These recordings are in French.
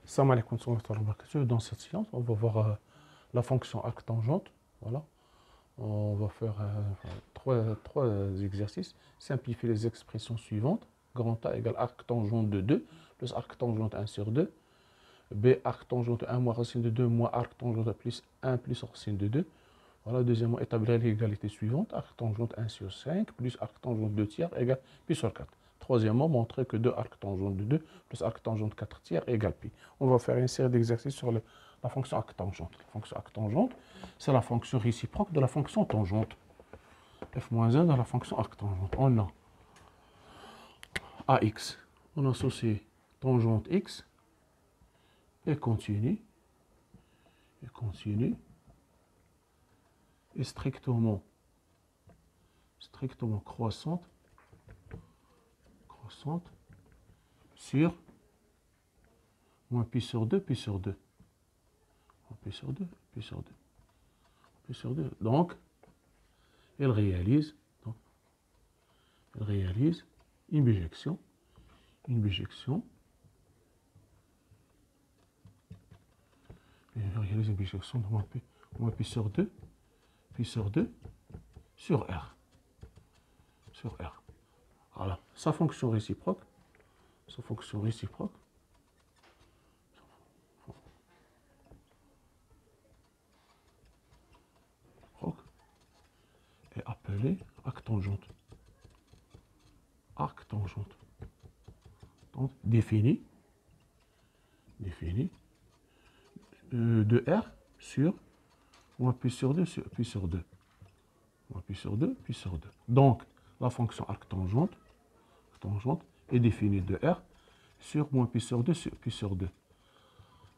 Salam alaikum wa rahmatullahi wa barakatuh. Dans cette séance, on va voir la fonction arc-tangente. Voilà. On va faire trois exercices. Simplifier les expressions suivantes. Grand A égale arc-tangente de 2 plus arc-tangente 1 sur 2. B arc-tangente 1 moins racine de 2 moins arc-tangente plus 1 plus racine de 2. Voilà. Deuxièmement, établir l'égalité suivante. Arc-tangente 1 sur 5 plus arc-tangente 2 tiers égale pi sur 4. Troisièmement, montrer que 2 arc-tangente de 2 plus arc-tangente 4 tiers égale pi. On va faire une série d'exercices sur la fonction arc-tangente. La fonction arc-tangente, c'est la fonction réciproque de la fonction tangente. F-1 dans la fonction arc-tangente. On a AX, on associe tangente X et continue, et strictement croissante sur moins pi sur 2, pi sur 2. Pi sur 2, pi sur 2. Pi sur 2. Donc, elle réalise une bijection. Elle réalise une bijection de moins pi sur 2, sur R. Voilà, sa fonction réciproque est appelée arc-tangente. Donc, définie de R sur moins pi sur 2 sur pi sur 2. Moins pi sur 2, pi sur 2. Donc, la fonction arc-tangente est définie de R sur moins pi sur 2 sur pi sur 2.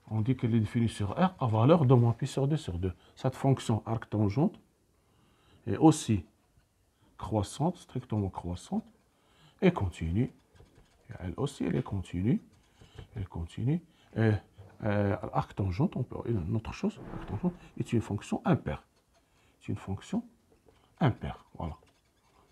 On dit qu'elle est définie sur R à valeur de moins pi sur 2 sur 2. Cette fonction arc-tangente est aussi croissante, strictement croissante, et continue. Et elle aussi, elle est continue. Et arc-tangente, on peut une autre chose, arc-tangente est une fonction impaire. Voilà.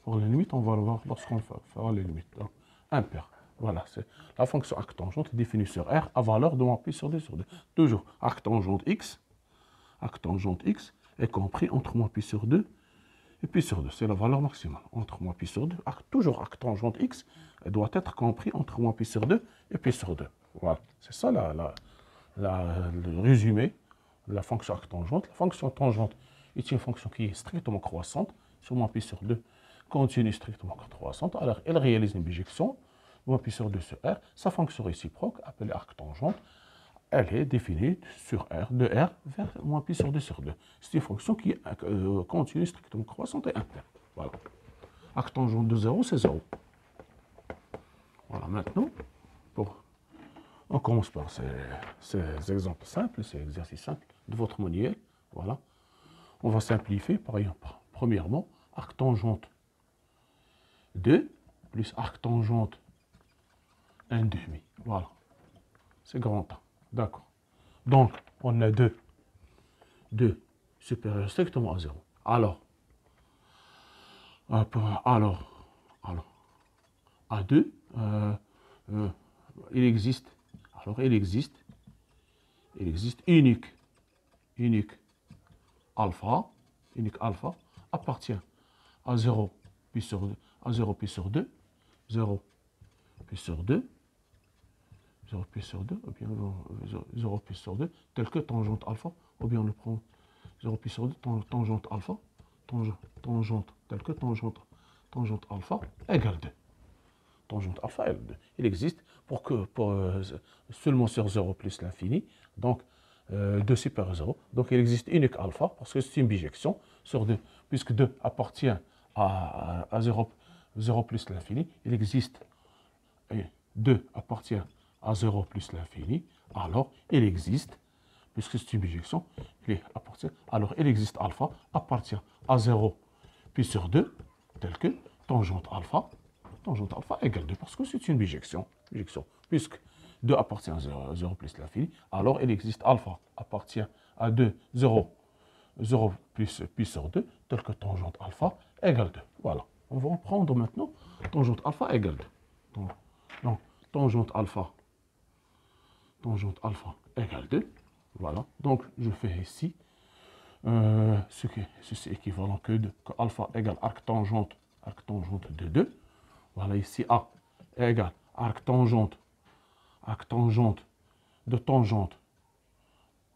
Pour les limites, on va le voir lorsqu'on fera les limites. Donc, impaire. Voilà, c'est la fonction arc-tangente définie sur R à valeur de moins pi sur 2 sur 2. Toujours arc-tangente X est compris entre moins pi sur 2 et pi sur 2. C'est la valeur maximale. Entre moins pi sur 2, toujours arc-tangente X doit être compris entre moins pi sur 2 et pi sur 2. Voilà, c'est ça le résumé de la fonction arc-tangente. La fonction tangente est une fonction qui est strictement croissante, sur moins pi sur 2, continue strictement croissante. Alors, elle réalise une bijection, moins pi sur 2 sur R. Sa fonction réciproque, appelée arc-tangente, elle est définie sur R, de R vers moins pi sur 2 sur 2. C'est une fonction qui est continue strictement croissante et impaire. Voilà. Arc-tangente de 0, c'est 0. Voilà, maintenant, on commence par ces exemples simples, ces exercices simples de votre manuel. Voilà. On va simplifier, par exemple, premièrement, arc-tangente 2 plus arc-tangente 1,5. Voilà. C'est grand A. D'accord. Donc, on a 2 supérieur strictement à 0. Alors, à 2, il existe unique alpha appartient à 0 pi sur 2, à 0 pi sur 2, 0 pi sur 2, 0 pi sur 2, ou bien 0 pi sur 2, tel que tangente alpha, ou bien on le prend 0 pi sur 2, tangente alpha, tangente, tel que tangente alpha égale 2. Tangente alpha égale 2. Il existe seulement sur 0 plus l'infini, donc 2 supérieur à 0. Donc il existe unique alpha, parce que c'est une bijection sur 2, puisque 2 appartient à 0 plus l'infini, il existe 2 appartient à 0 plus l'infini, alors il existe, puisque c'est une bijection, alors il existe alpha appartient à 0 pi sur 2, tel que tangente alpha égale 2, parce que c'est une bijection, puisque 2 appartient à 0 plus l'infini, alors il existe alpha appartient à 2, 0 plus pi sur 2, tel que tangente alpha égale 2. Voilà. On va en prendre maintenant tangente alpha égale 2. Donc, tangente alpha tangente alpha égale 2. Voilà. Donc, je fais ici ceci équivalent que alpha égale arc-tangente de 2. Voilà, ici A égale arc-tangente de tangente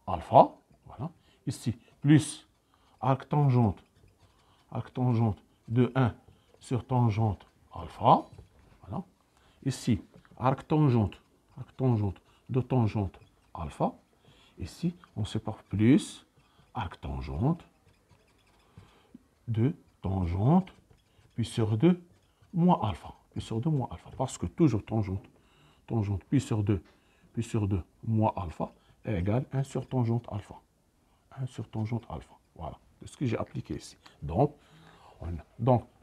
alpha. Voilà. Ici, plus arc-tangente de 1 sur tangente alpha. Voilà. Ici, arc-tangente de tangente alpha. Ici, on sépare plus arc-tangente de tangente, puis sur 2, moins alpha. Puis sur 2, moins alpha. Parce que toujours tangente, puis sur 2, moins alpha, est égal à 1 sur tangente alpha. 1 sur tangente alpha. Voilà. C'est ce que j'ai appliqué ici. Donc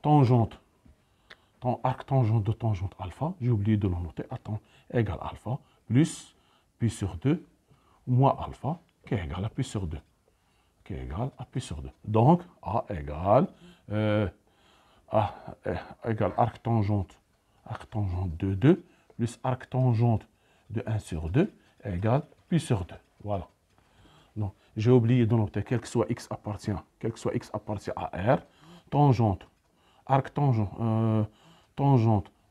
tangente, arc-tangente de tangente alpha, j'ai oublié de le noter, égale alpha, plus, puis sur 2, moins alpha, qui est égal à pi sur 2. Qui est égal à pi sur 2. Donc, A égale arc-tangente de 2 plus arc-tangente de 1 sur 2 égale pi sur 2. Voilà. Donc, j'ai oublié de noter, quel que soit x appartient à R, tangente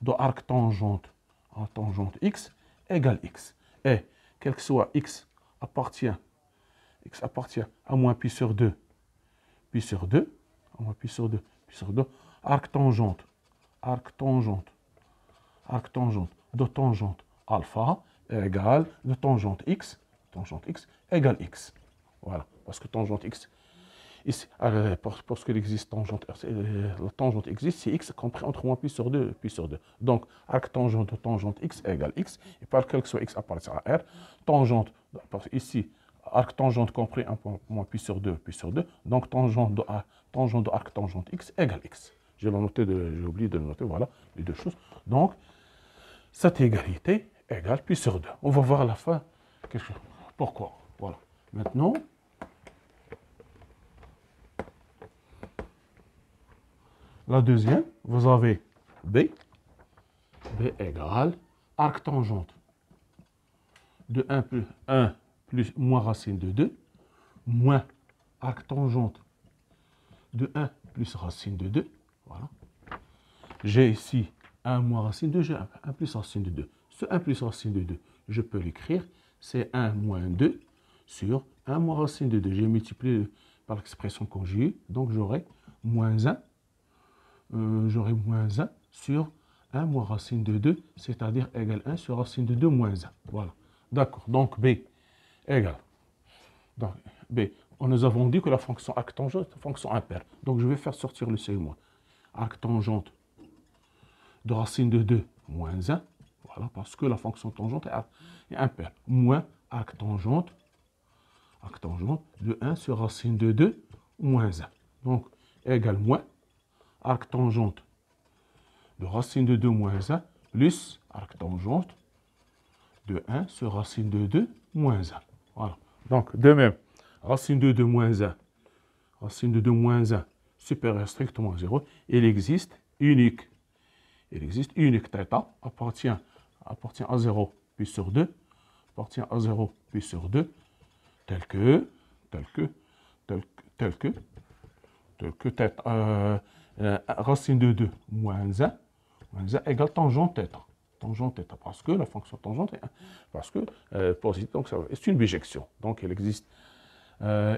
de arc-tangente à tangente x égale x. Et quel que soit x appartient à moins pi sur 2, arc-tangente de tangente alpha égale de tangente x égale x. Voilà, parce que tangente x, ici, parce qu'il existe tangente, la tangente existe si x est compris entre moins pi sur 2 Donc, arc-tangente de tangente x égale x, et par quel que soit x appartient à R, tangente, ici, arc-tangente compris entre moins pi sur 2, donc tangente de arc-tangente x égale x. J'ai oublié de le noter, voilà, les deux choses. Donc, cette égalité égale pi sur 2. On va voir à la fin pourquoi. Voilà. Maintenant, la deuxième, vous avez B égale arc-tangente de 1 plus moins racine de 2, moins arc-tangente de 1 plus racine de 2. Voilà. J'ai ici 1 moins racine de 2, j'ai 1 plus racine de 2. Ce 1 plus racine de 2, je peux l'écrire, c'est 1 moins 2 sur 1 moins racine de 2. J'ai multiplié par l'expression conjuguée, donc j'aurai moins 1. J'aurai moins 1 sur 1 moins racine de 2, c'est-à-dire égal 1 sur racine de 2 moins 1. Voilà. D'accord. Donc B égale. Donc B, nous avons dit que la fonction arc-tangente est une fonction impaire. Donc je vais faire sortir le segment. Arc-tangente de racine de 2 moins 1. Voilà, parce que la fonction tangente est impaire. Moins arc-tangente de 1 sur racine de 2 moins 1. Donc égale moins arc-tangente de racine de 2 moins 1 plus arc-tangente de 1 sur racine de 2 moins 1. Voilà. Donc, de même, racine de 2 moins 1, supérieur strictement à 0, il existe unique. Θ appartient à 0 puis sur 2, tel que racine de 2 moins 1 égale tangente θ. Parce que la fonction tangente est positive, donc c'est une bijection. Donc il existe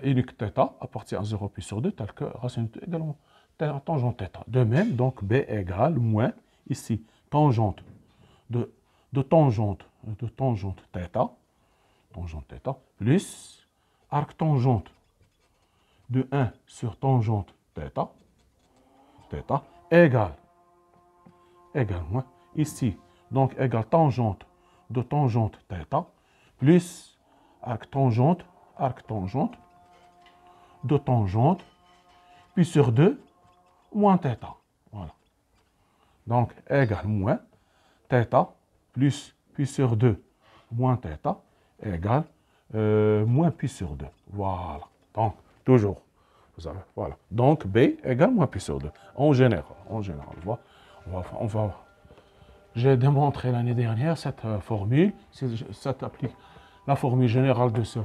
unique θ appartient à 0 puis sur 2, tel que racine de 2 également tangente θ. De même, donc B égale moins, ici, tangente de tangente θ, plus arc-tangente de 1 sur tangente θ, égale moins, ici, donc égale tangente de tangente θ, plus arc-tangente de tangente, puis sur 2, moins θ. Voilà. Donc, égale moins θ, plus pi sur 2, moins θ, égale moins pi sur 2. Voilà. Donc, toujours. Vous avez, voilà. Donc, B égale moins pi sur 2. En général. J'ai démontré l'année dernière cette formule, la formule générale de ce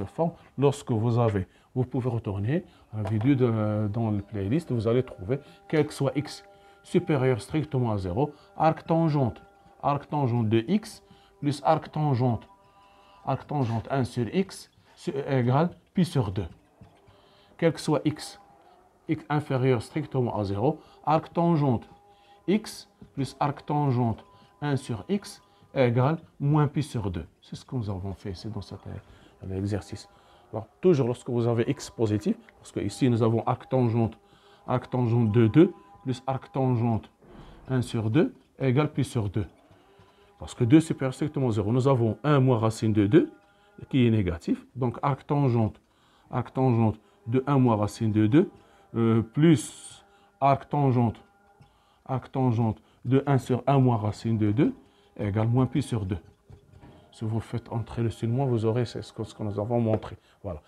forme, lorsque vous pouvez retourner à la vidéo dans le playlist, vous allez trouver, quel que soit x supérieur strictement à 0, arc tangente de x plus arc tangente 1 sur x égale pi sur 2. Quel que soit x inférieur strictement à 0, arc tangente x plus arc tangente 1 sur x égale moins pi sur 2. C'est ce que nous avons fait ici dans cet exercice. Alors, toujours lorsque vous avez x positif, parce que ici nous avons arc tangente de 2 plus arc tangente 1 sur 2 égale pi sur 2. Parce que 2 supérieur strictement à 0, nous avons 1 moins racine de 2 qui est négatif. Donc arc tangente de 1 moins racine de 2 plus arc tangente de 1 sur 1 moins racine de 2 égale moins pi sur 2. Si vous faites entrer le signe moins, vous aurez ce que nous avons montré. Voilà.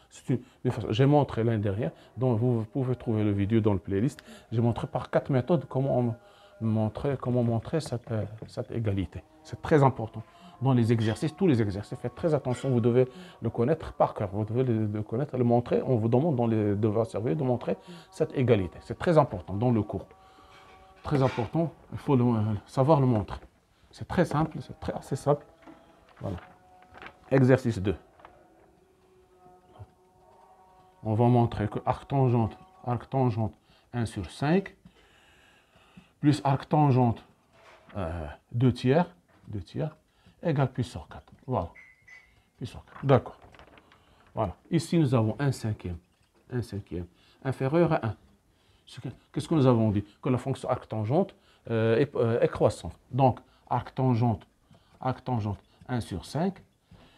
J'ai montré l'un derrière, donc vous pouvez trouver la vidéo dans le playlist. J'ai montré par 4 méthodes comment montrer cette égalité. C'est très important. Dans les exercices, tous les exercices, faites très attention, vous devez le connaître par cœur. Vous devez le connaître, le montrer. On vous demande dans les devoirs surveillés de montrer cette égalité. C'est très important dans le cours. Très important, il faut savoir le montrer. C'est très simple, c'est assez simple. Voilà. Exercice 2. On va montrer que arc tangente 1 sur 5 plus arc tangente 2 tiers égale pi sur 4. Voilà. Pi sur 4. D'accord. Voilà. Ici, nous avons 1 cinquième inférieur à 1. Qu'est-ce que nous avons dit? Que la fonction arc tangente est croissante. Donc, arc tangente 1 sur 5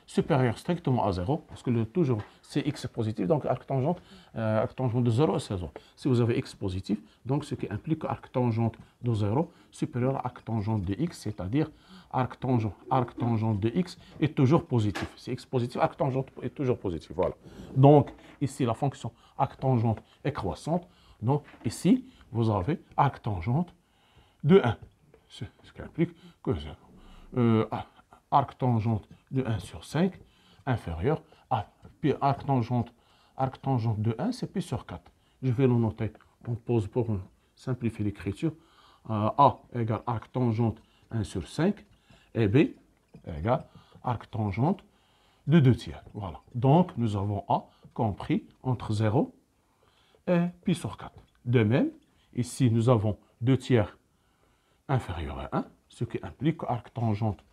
supérieur strictement à 0, parce que toujours c'est x positif, donc arc tangente de 0 c'est 0. Si vous avez x positif, donc ce qui implique que arc tangente de 0 supérieur à arc tangente de x, c'est-à-dire arc tangente de x est toujours positif. Si x positif, arc tangente est toujours positif. Voilà. Donc ici la fonction arc tangente est croissante. Donc ici vous avez arc tangente de 1, ce qui implique que arc tangente de 1 sur 5 inférieur à arc tangente de 1, c'est pi sur 4. Je vais le noter. On pose pour simplifier l'écriture. A égale arc tangente 1 sur 5 et B égale arc tangente de 2 tiers. Voilà. Donc, nous avons A compris entre 0 et pi sur 4. De même, ici, nous avons 2 tiers inférieur à 1, ce qui implique que arc tangente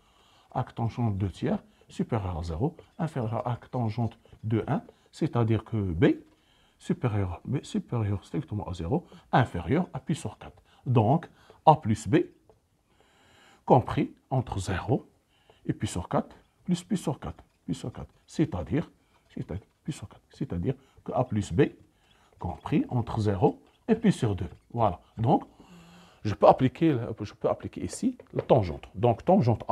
2 tiers supérieur à 0, inférieur à arc tangente de 1, c'est-à-dire que B supérieur strictement à 0, inférieur à pi sur 4. Donc, A plus B, compris entre 0 et pi sur 4, plus pi sur 4, c'est-à-dire pi sur 4, c'est-à-dire que A plus B, compris entre 0 et pi sur 2. Voilà. Donc, je peux appliquer ici la tangente. Donc, tangente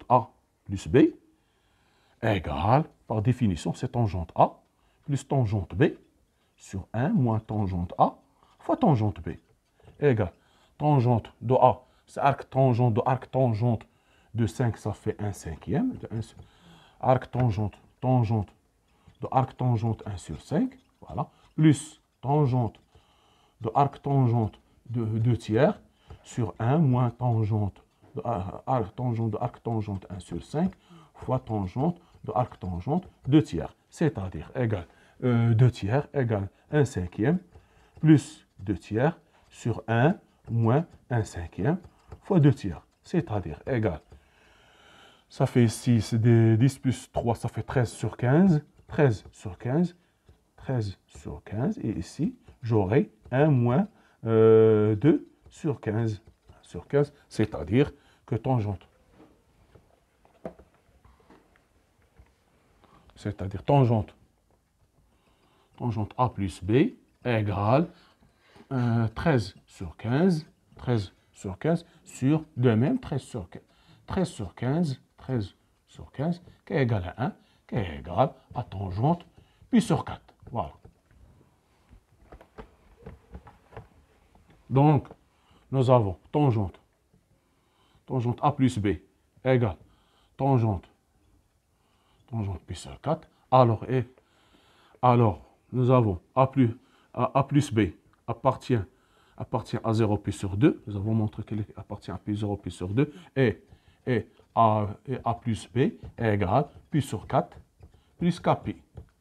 A plus B égale, par définition, c'est tangente A plus tangente B sur 1 moins tangente A fois tangente B égale tangente de A, c'est arc tangente de 5, ça fait 1 cinquième. Arc tangente de arc tangente 1 sur 5, voilà, plus tangente de arc tangente de 2 tiers sur 1 moins tangente de arc tangente 1 sur 5 fois tangente de arc tangente 2 tiers, c'est-à-dire égal 2 tiers égale 1 cinquième plus 2 tiers sur 1 moins 1 cinquième fois 2 tiers, c'est-à-dire égal, ça fait 6, 10 plus 3, ça fait 13 sur 15, et ici, j'aurai 1 moins 2 sur 15, c'est-à-dire que tangente A plus B égale 13 sur 15 sur de même 13 sur 15 qui est égal à 1, qui est égal à tangente pi sur 4. Voilà. Donc, nous avons tangente A plus B égale tangente tangente pi sur 4. Alors, nous avons A plus B appartient à 0 pi sur 2. Nous avons montré qu'il appartient à pi 0 pi sur 2. Et A plus B est égal à pi sur 4 plus Kpi.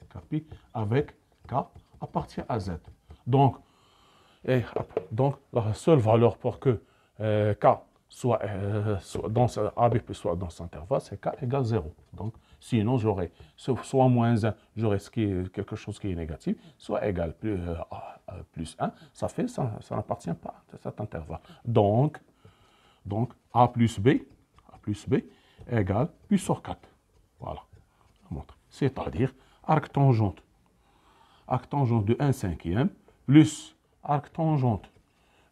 Kpi avec K appartient à Z. Donc, la seule valeur pour que K soit dans AB soit dans cet intervalle, c'est K égale 0. Donc, sinon, j'aurais soit moins 1, j'aurais quelque chose qui est négatif, soit égal plus 1. Ça n'appartient pas à cet intervalle. Donc A plus B égale pi sur 4. Voilà. C'est-à-dire arc tangente de 1/5 plus arc tangente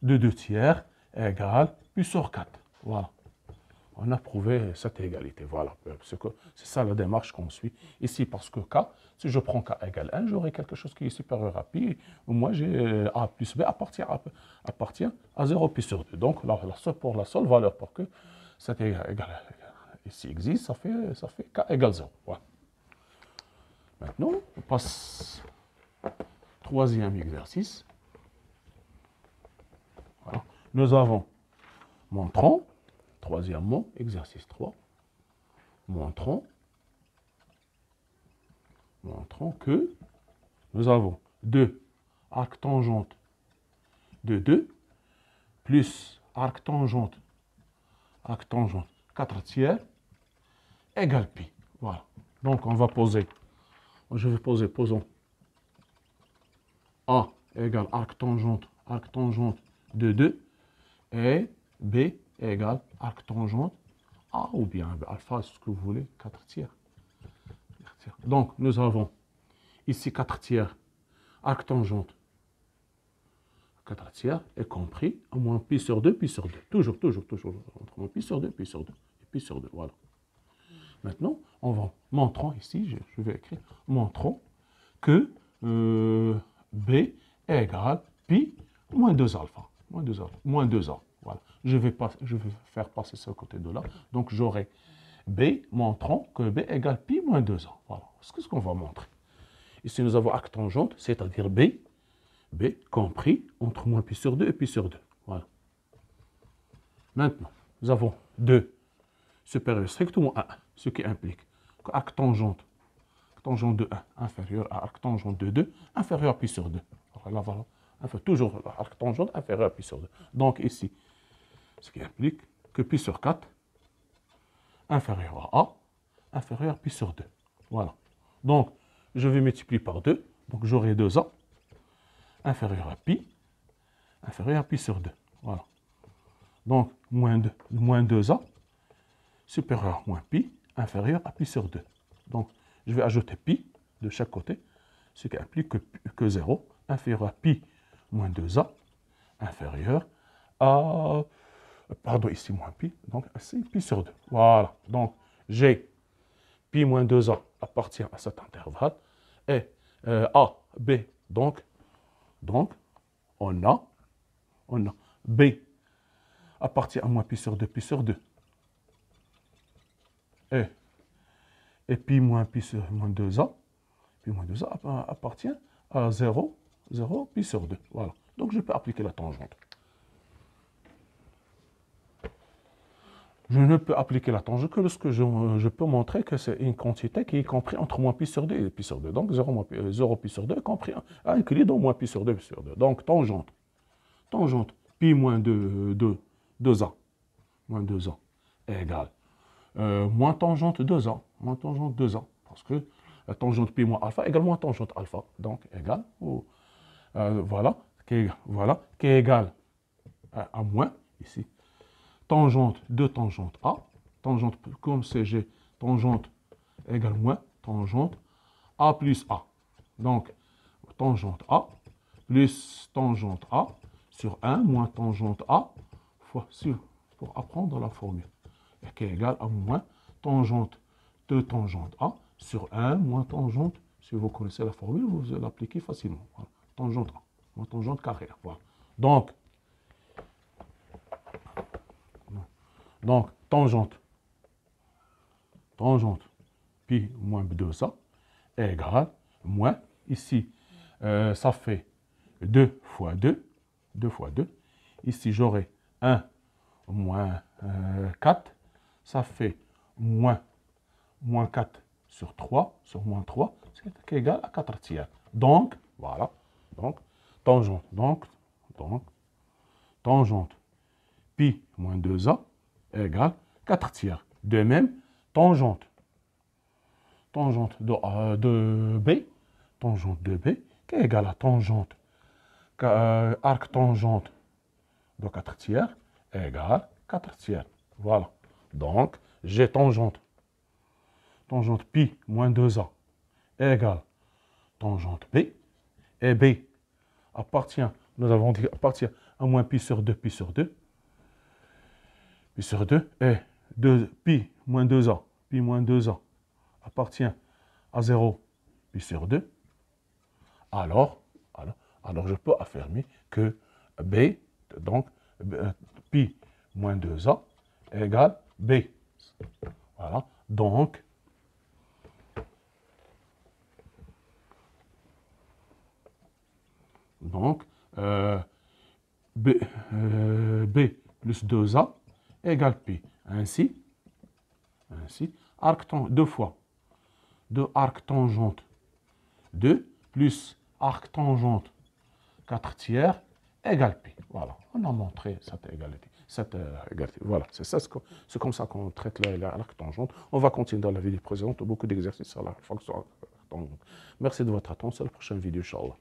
de 2/3 égale pi sur 4. Voilà. On a prouvé cette égalité. Voilà. C'est ça la démarche qu'on suit ici. Parce que K, si je prends K égale 1, j'aurai quelque chose qui est supérieur à pi. Moi, j'ai A plus B appartient à 0 pi sur 2. Donc, la seule valeur pour que cette égalité ici existe, ça fait K égale 0. Voilà. Maintenant, on passe au troisième exercice. Voilà. Nous avons montrons, troisièmement, exercice 3, montrons que nous avons 2 arcs tangentes de 2 plus arc tangente 4/3 égale pi. Voilà. Donc, posons A égale arc tangente de 2 et B égale arc tangente A ou bien alpha, ce que vous voulez, 4/3. Donc, nous avons ici 4/3 arc tangente 4/3 est compris à moins pi sur 2, pi sur 2. Toujours. Entre moins pi sur 2, pi sur 2 et pi sur 2. Voilà. Maintenant, montrons ici, je vais écrire, montrons que B égale pi moins 2 alpha. Moins 2A. Voilà. Je vais faire passer ce côté de là. Donc, j'aurai B, montrons que B égale pi moins 2A. Voilà. C'est ce qu'on va montrer. Ici, nous avons arc tangente, c'est-à-dire B compris entre moins pi sur 2 et pi sur 2. Voilà. Maintenant, nous avons 2 supérieur strictement à 1, ce qui implique que arc tangente de 1 inférieur à arc tangente de 2 inférieur à pi sur 2. Alors, là, voilà. Toujours arc tangente inférieur à pi sur 2. Donc ici, ce qui implique que pi sur 4 inférieur à A inférieur à pi sur 2. Voilà. Donc, je vais multiplier par 2. Donc, j'aurai 2A inférieur à pi sur 2. Voilà. Donc, moins 2A supérieur à moins pi inférieur à pi sur 2. Donc, je vais ajouter pi de chaque côté, ce qui implique que 0 inférieur à pi moins 2A inférieur à... Pardon, ici moins pi, donc c'est pi sur 2. Voilà. Donc, j'ai pi moins 2A appartient à cet intervalle et A, B, donc on a B appartient à moins pi sur 2, pi sur 2. Et pi moins moins 2A, pi moins 2A appartient à 0, pi sur 2. Voilà. Donc, je peux appliquer la tangente. Je ne peux appliquer la tangente que lorsque je peux montrer que c'est une quantité qui est comprise entre moins pi sur 2 et pi sur 2. Donc, 0 pi sur 2 est compris inclus dans moins pi sur 2, pi sur 2. Donc, tangente, pi moins 2A, moins 2A égale moins tangente 2A, parce que la tangente pi moins alpha égale moins tangente alpha, donc égale, voilà, qui est égal à moins, ici, tangente de tangente A, tangente comme CG, tangente égale moins tangente A plus A. Donc, tangente A plus tangente A sur 1 moins tangente A fois sur, pour apprendre la formule, qui est égal à moins tangente de tangente A sur 1 moins tangente, si vous connaissez la formule, vous l'appliquez facilement. Voilà. Tangente A, moins tangente carrée. Voilà. Donc, tangente pi moins B2A égale moins, ici, ça fait 2 fois 2, 2 fois 2. Ici, j'aurai 1 moins 4, ça fait moins 4 sur 3, sur moins 3, c'est égal à 4 tiers. Donc, voilà, donc, tangente, tangente, pi moins 2a égale 4 tiers. De même, tangente de B, tangente de B, qui est égale à tangente, arc tangente de 4 tiers égale 4 tiers. Voilà. Donc, j'ai tangente pi moins 2a égale tangente B, et B appartient, nous avons dit, appartient à moins pi sur 2, pi sur 2, et pi moins 2a appartient à 0, pi sur 2, alors je peux affirmer que B, donc pi moins 2a égale B. Voilà, donc, B plus 2a égale pi. Ainsi, deux fois 2 arc tangente 2 plus arc tangente 4 tiers égale pi. Voilà, on a montré cette égalité. Voilà, c'est comme ça qu'on traite l'arc tangente. On va continuer dans la vidéo présente, beaucoup d'exercices sur la fonction arc tangente. Merci de votre attention. À la prochaine vidéo, Inch'Allah.